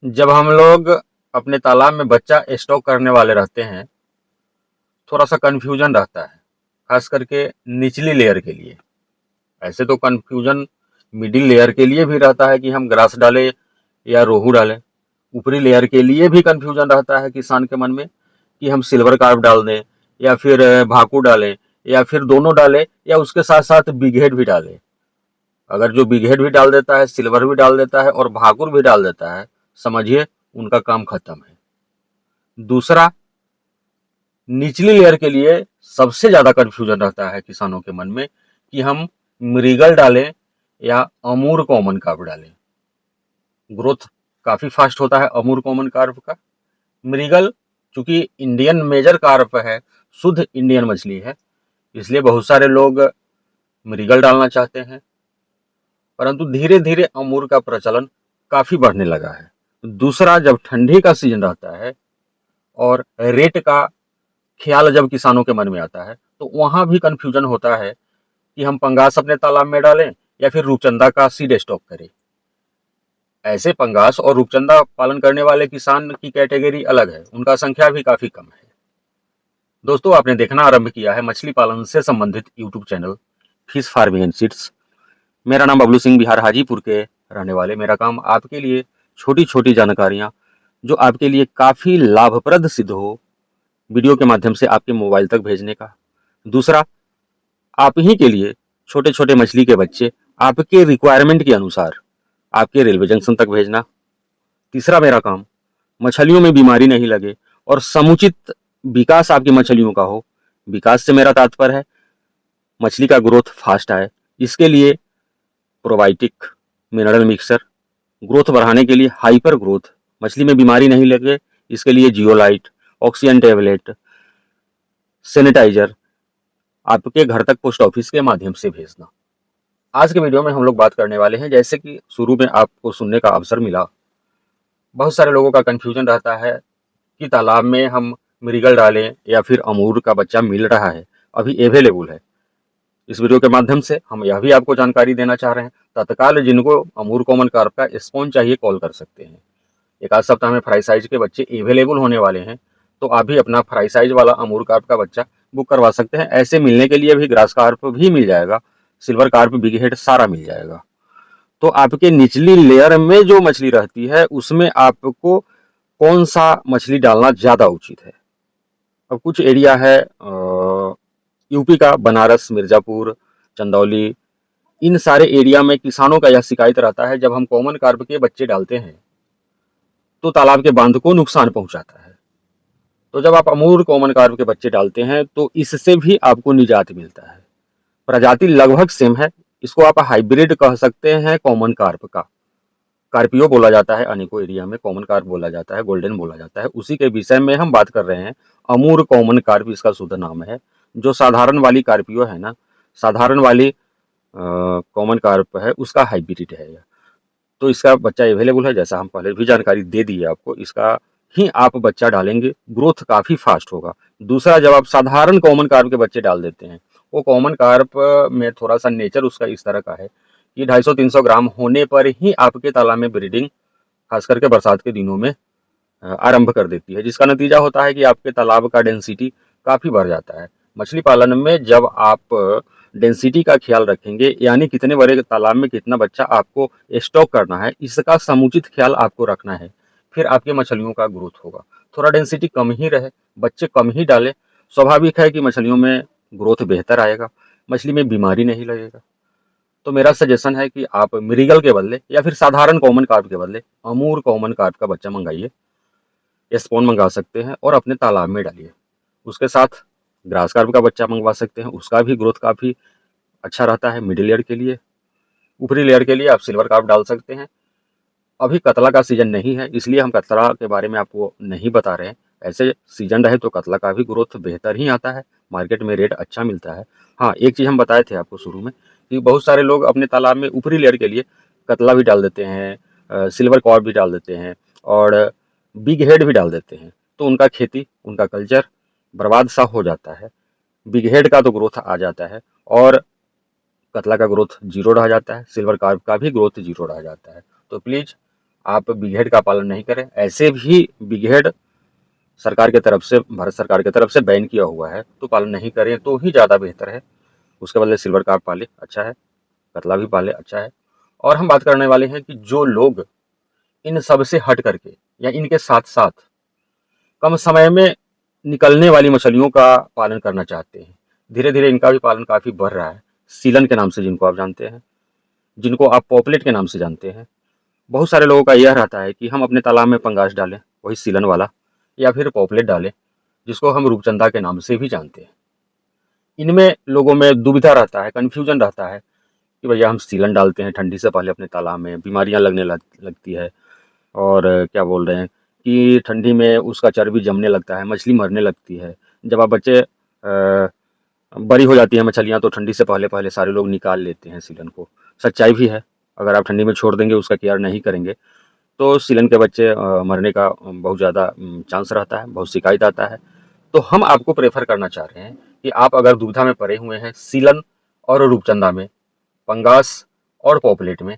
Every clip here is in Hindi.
जब हम लोग अपने तालाब में बच्चा स्टॉक करने वाले रहते हैं, थोड़ा सा कन्फ्यूजन रहता है, खास करके निचली लेयर के लिए। ऐसे तो कन्फ्यूजन मिडिल लेयर के लिए भी रहता है कि हम ग्रास डालें या रोहू डालें। ऊपरी लेयर के लिए भी कन्फ्यूजन रहता है किसान के मन में कि हम सिल्वर कार्प डाल दें या फिर भाकू डालें या फिर दोनों डालें या उसके साथ साथ बिग हेड भी डालें। अगर जो बिग हेड भी डाल देता है, सिल्वर भी डाल देता है और भाकुर भी डाल देता है, समझिए उनका काम खत्म है। दूसरा, निचली लेयर के लिए सबसे ज्यादा कंफ्यूजन रहता है किसानों के मन में कि हम मृगल डालें या अमूर कॉमन कार्प डालें। ग्रोथ काफी फास्ट होता है अमूर कॉमन कार्प का। मृगल चूंकि इंडियन मेजर कार्प है, शुद्ध इंडियन मछली है, इसलिए बहुत सारे लोग मृगल डालना चाहते हैं, परंतु धीरे धीरे अमूर का प्रचलन काफी बढ़ने लगा है। दूसरा, जब ठंडी का सीजन रहता है और रेट का ख्याल जब किसानों के मन में आता है, तो वहां भी कंफ्यूजन होता है कि हम पंगास अपने तालाब में डालें या फिर रूपचंदा का सीड स्टॉक करें। ऐसे पंगास और रूपचंदा पालन करने वाले किसान की कैटेगरी अलग है, उनका संख्या भी काफी कम है। दोस्तों, आपने देखना आरंभ किया है मछली पालन से संबंधित YouTube channel fish farming and seeds. मेरा नाम बबलू सिंह, बिहार हाजीपुर के रहने वाले। मेरा काम आपके लिए छोटी छोटी जानकारियां जो आपके लिए काफी लाभप्रद सिद्ध हो, वीडियो के माध्यम से आपके मोबाइल तक भेजने का। दूसरा, आप ही के लिए छोटे छोटे मछली के बच्चे आपके रिक्वायरमेंट के अनुसार आपके रेलवे जंक्शन तक भेजना। तीसरा, मेरा काम मछलियों में बीमारी नहीं लगे और समुचित विकास आपकी मछलियों का हो। विकास से मेरा तात्पर्य है मछली का ग्रोथ फास्ट आए, इसके लिए प्रोबायोटिक मिनरल मिक्सर। ग्रोथ बढ़ाने के लिए हाइपर ग्रोथ, मछली में बीमारी नहीं लगे, इसके लिए जियोलाइट, ऑक्सीजन टेबलेट, सैनिटाइजर आपके घर तक पोस्ट ऑफिस के माध्यम से भेजना। आज के वीडियो में हम लोग बात करने वाले हैं, जैसे कि शुरू में आपको सुनने का अवसर मिला, बहुत सारे लोगों का कंफ्यूजन रहता है कि तालाब में हम मृगल डालें या फिर अमूर का बच्चा मिल रहा है, अभी अवेलेबल है। इस वीडियो के माध्यम से हम यह भी आपको जानकारी देना चाह रहे हैं, तत्काल जिनको अमूर कॉमन कार्प का स्पॉन चाहिए कॉल कर सकते हैं। एक आध सप्ताह में फ्राई साइज के बच्चे अवेलेबल होने वाले हैं, तो आप भी अपना फ्राई साइज वाला अमूर कार्प का बच्चा बुक करवा सकते हैं। ऐसे मिलने के लिए भी ग्रास कार्प भी मिल जाएगा, सिल्वर कार्प, बिग हेड सारा मिल जाएगा। तो आपके निचली लेयर में जो मछली रहती है उसमें आपको कौन सा मछली डालना ज्यादा उचित है। अब कुछ एरिया है यूपी का, बनारस, मिर्जापुर, चंदौली, इन सारे एरिया में किसानों का यह शिकायत रहता है, जब हम कॉमन कार्प के बच्चे डालते हैं तो तालाब के बांध को नुकसान पहुंचाता है। तो जब आप अमूर कॉमन कार्प के बच्चे डालते हैं तो इससे भी आपको निजात मिलता है। प्रजाति लगभग सेम है, इसको आप हाइब्रिड कह सकते हैं कॉमन कार्प का। कार्पियो बोला जाता है, अनेकों एरिया में कॉमन कार्प बोला जाता है, गोल्डन बोला जाता है। उसी के विषय में हम बात कर रहे हैं। अमूर कॉमन कार्प इसका शुद्ध नाम है। जो साधारण वाली कार्पियो है ना, साधारण वाली कॉमन कार्प है, उसका हाइब्रिड है यह। तो इसका बच्चा अवेलेबल है, जैसा हम पहले भी जानकारी दे दी है आपको। इसका ही आप बच्चा डालेंगे, ग्रोथ काफी फास्ट होगा। दूसरा, जब आप साधारण कॉमन कार्प के बच्चे डाल देते हैं, वो कॉमन कार्प में थोड़ा सा नेचर उसका इस तरह का है कि 250-300 ग्राम होने पर ही आपके तालाब में ब्रीडिंग, खास करके बरसात के दिनों में आरंभ कर देती है, जिसका नतीजा होता है कि आपके तालाब का डेंसिटी काफी बढ़ जाता है। मछली पालन में जब आप डेंसिटी का ख्याल रखेंगे, यानी कितने बड़े तालाब में कितना बच्चा आपको स्टॉक करना है, इसका समुचित ख्याल आपको रखना है, फिर आपके मछलियों का ग्रोथ होगा। थोड़ा डेंसिटी कम ही रहे, बच्चे कम ही डालें, स्वाभाविक है कि मछलियों में ग्रोथ बेहतर आएगा, मछली में बीमारी नहीं लगेगा। तो मेरा सजेशन है कि आप मिरिगल के बदले या फिर साधारण कॉमन कार्प के बदले अमूर कॉमन कार्प का बच्चा मंगाइए, स्पॉन मंगा सकते हैं और अपने तालाब में डालिए। उसके साथ ग्रास कार्प का बच्चा मंगवा सकते हैं, उसका भी ग्रोथ काफ़ी अच्छा रहता है मिडिल लेयर के लिए। ऊपरी लेयर के लिए आप सिल्वर कार्प डाल सकते हैं। अभी कतला का सीजन नहीं है, इसलिए हम कतला के बारे में आपको नहीं बता रहे हैं। ऐसे सीजन रहे तो कतला का भी ग्रोथ बेहतर ही आता है, मार्केट में रेट अच्छा मिलता है। हाँ, एक चीज़ हम बताए थे आपको शुरू में कि बहुत सारे लोग अपने तालाब में ऊपरी लेयर के लिए कतला भी डाल देते हैं, सिल्वर कार्प भी डाल देते हैं और बिग हेड भी डाल देते हैं, तो उनका खेती, उनका कल्चर बर्बाद सा हो जाता है। बिग हेड का तो ग्रोथ आ जाता है और कतला का ग्रोथ जीरो रह जाता है, सिल्वर कार्प का भी ग्रोथ जीरो रह जाता है। तो प्लीज़ आप बिग हेड का पालन नहीं करें। ऐसे भी बिग हेड सरकार की तरफ से, भारत सरकार की तरफ से बैन किया हुआ है, तो पालन नहीं करें तो ही ज़्यादा बेहतर है। उसके बदले सिल्वर कार्प पाले, अच्छा है। कतला भी पाले, अच्छा है। और हम बात करने वाले हैं कि जो लोग इन सब से हट करके या इनके साथ साथ कम समय में निकलने वाली मछलियों का पालन करना चाहते हैं, धीरे धीरे इनका भी पालन काफ़ी बढ़ रहा है। सीलन के नाम से जिनको आप जानते हैं, जिनको आप पॉपलेट के नाम से जानते हैं। बहुत सारे लोगों का यह रहता है कि हम अपने तालाब में पंगास डालें, वही सीलन वाला, या फिर पॉपलेट डालें, जिसको हम रूपचंदा के नाम से भी जानते हैं। इनमें लोगों में दुविधा रहता है, कन्फ्यूजन रहता है कि भैया हम सीलन डालते हैं ठंडी से पहले अपने तालाब में, बीमारियां लगती है, और क्या बोल रहे हैं कि ठंडी में उसका चर्बी जमने लगता है, मछली मरने लगती है। जब आप बच्चे बड़ी हो जाती हैं मछलियाँ, तो ठंडी से पहले पहले सारे लोग निकाल लेते हैं सीलन को। सच्चाई भी है, अगर आप ठंडी में छोड़ देंगे, उसका केयर नहीं करेंगे, तो सीलन के बच्चे मरने का बहुत ज़्यादा चांस रहता है, बहुत शिकायत आता है। तो हम आपको प्रेफर करना चाह रहे हैं कि आप अगर दुविधा में पड़े हुए हैं सीलन और रूपचंदा में, पंगास और पॉपलेट में,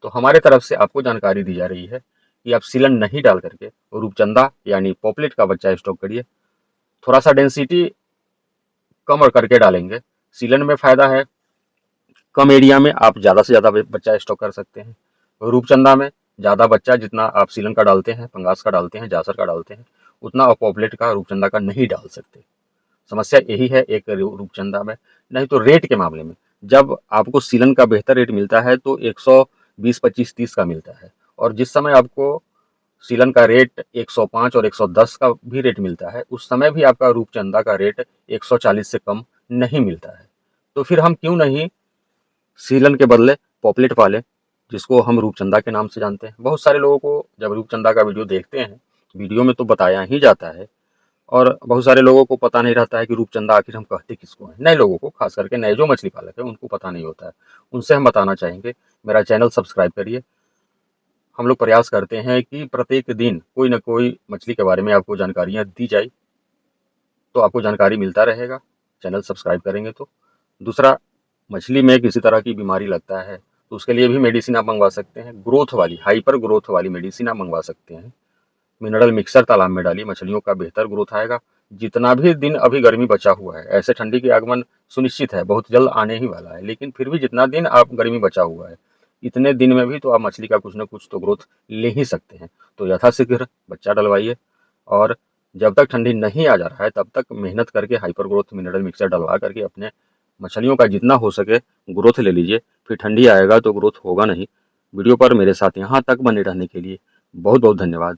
तो हमारे तरफ से आपको जानकारी दी जा रही है कि आप सीलन नहीं डाल करके रूपचंदा यानी पॉपलेट का बच्चा स्टॉक करिए। थोड़ा सा डेंसिटी कम और करके डालेंगे। सीलन में फ़ायदा है, कम एरिया में आप ज़्यादा से ज़्यादा बच्चा स्टॉक कर सकते हैं। रूपचंदा में ज़्यादा बच्चा जितना आप सीलन का डालते हैं, पंगास का डालते हैं, जासर का डालते हैं, उतना आप पॉपलेट का, रूपचंदा का नहीं डाल सकते। समस्या यही है एक रूपचंदा में। नहीं तो रेट के मामले में, जब आपको सीलन का बेहतर रेट मिलता है तो 120, 25, 30 का मिलता है, और जिस समय आपको सीलन का रेट 105 और 110 का भी रेट मिलता है, उस समय भी आपका रूपचंदा का रेट 140 से कम नहीं मिलता है। तो फिर हम क्यों नहीं सीलन के बदले पॉपलेट पालें, जिसको हम रूपचंदा के नाम से जानते हैं। बहुत सारे लोगों को जब रूपचंदा का वीडियो देखते हैं, वीडियो में तो बताया ही जाता है, और बहुत सारे लोगों को पता नहीं रहता है कि रूपचंदा आखिर हम कहते किसको हैं। नए लोगों को, खास करके नए जो मछली पालक है, उनको पता नहीं होता है। उनसे हम बताना चाहेंगे, मेरा चैनल सब्सक्राइब करिए। हम लोग प्रयास करते हैं कि प्रत्येक दिन कोई ना कोई मछली के बारे में आपको जानकारियाँ दी जाए, तो आपको जानकारी मिलता रहेगा, चैनल सब्सक्राइब करेंगे तो। दूसरा, मछली में किसी तरह की बीमारी लगता है तो उसके लिए भी मेडिसिन आप मंगवा सकते हैं। ग्रोथ वाली, हाइपर ग्रोथ वाली मेडिसिन आप मंगवा सकते हैं। मिनरल मिक्सर तालाब में डालिए, मछलियों का बेहतर ग्रोथ आएगा। जितना भी दिन अभी गर्मी बचा हुआ है, ऐसे ठंडी की आगमन सुनिश्चित है, बहुत जल्द आने ही वाला है, लेकिन फिर भी जितना दिन आप गर्मी बचा हुआ है, इतने दिन में भी तो आप मछली का कुछ ना कुछ तो ग्रोथ ले ही सकते हैं। तो यथाशीघ्र बच्चा डलवाइए, और जब तक ठंडी नहीं आ जा रहा है तब तक मेहनत करके हाइपर ग्रोथ मिनरल मिक्सर डलवा करके अपने मछलियों का जितना हो सके ग्रोथ ले लीजिए। फिर ठंडी आएगा तो ग्रोथ होगा नहीं। वीडियो पर मेरे साथ यहाँ तक बने रहने के लिए बहुत बहुत धन्यवाद।